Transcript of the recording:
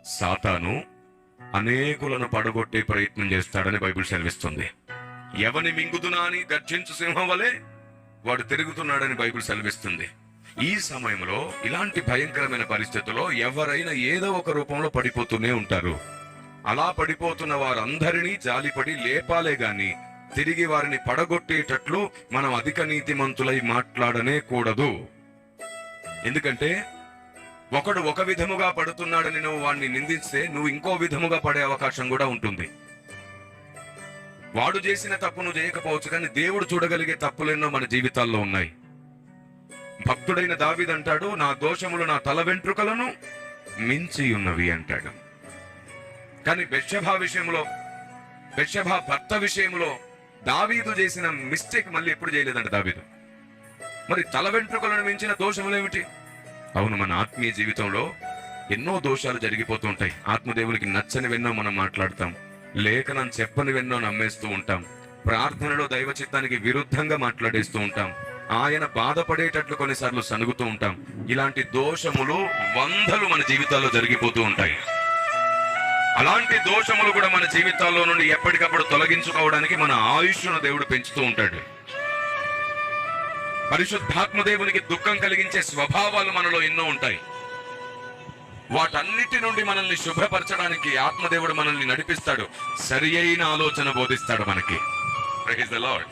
సాతాను అనేకులను పడగొట్టే ప్రయత్నం చేస్తాడని బైబిల్ సెలవిస్తుంది. ఎవని మింగుదునా అని గర్జించు సింహం వలె వాడు తిరుగుతున్నాడని బైబిల్ సెలవిస్తుంది. ఈ సమయంలో ఇలాంటి భయంకరమైన పరిస్థితుల్లో ఎవరైనా ఏదో ఒక రూపంలో పడిపోతూనే ఉంటారు. అలా పడిపోతున్న వారందరినీ జాలిపడి లేపాలే గాని తిరిగి వారిని పడగొట్టేటట్లు మనం అధిక నీతిమంతులై మాట్లాడనే కూడదు. ఎందుకంటే ఒకడు ఒక విధముగా పడుతున్నాడని నువ్వు వాడిని నిందిస్తే నువ్వు ఇంకో విధముగా పడే అవకాశం కూడా ఉంటుంది. వాడు చేసిన తప్పు నువ్వు చేయకపోవచ్చు, కానీ దేవుడు చూడగలిగే తప్పులెన్నో మన జీవితాల్లో ఉన్నాయి. భక్తుడైన దావీదు అంటాడు, నా దోషములు నా తల వెంట్రుకలను మించి ఉన్నవి అంటాడు. కానీ బెత్షెబా భర్త విషయంలో దావీదు చేసిన మిస్టేక్ మళ్ళీ ఎప్పుడు చేయలేదంట దావీదు. మరి తల వెంట్రుకలను మించిన దోషములు ఏమిటి? అవును, మన ఆత్మీయ జీవితంలో ఎన్నో దోషాలు జరిగిపోతూ ఉంటాయి. ఆత్మదేవునికి నచ్చనివెన్నో మనం మాట్లాడతాం, లేఖనం చెప్పనివెన్నో నమ్మేస్తూ ఉంటాం, ప్రార్థనలో దైవ చిత్తానికి విరుద్ధంగా మాట్లాడేస్తూ ఉంటాం, ఆయన బాధపడేటట్లు కొన్నిసార్లు సనుగుతూ ఉంటాం. ఇలాంటి దోషములు వందలు మన జీవితాల్లో జరిగిపోతూ ఉంటాయి. అలాంటి దోషములు కూడా మన జీవితాల్లో నుండి ఎప్పటికప్పుడు తొలగించుకోవడానికి మన ఆయుష్ను దేవుడు పెంచుతూ ఉంటాడు. పరిశుద్ధాత్మ దేవునికి దుఃఖం కలిగించే స్వభావాలు మనలో ఎన్నో ఉంటాయి. వాటన్నిటి నుండి మనల్ని శుభ్రపరచడానికి ఆత్మదేవుడు మనల్ని నడిపిస్తాడు, సరి అయిన ఆలోచన బోధిస్తాడు మనకి. Praise the lord.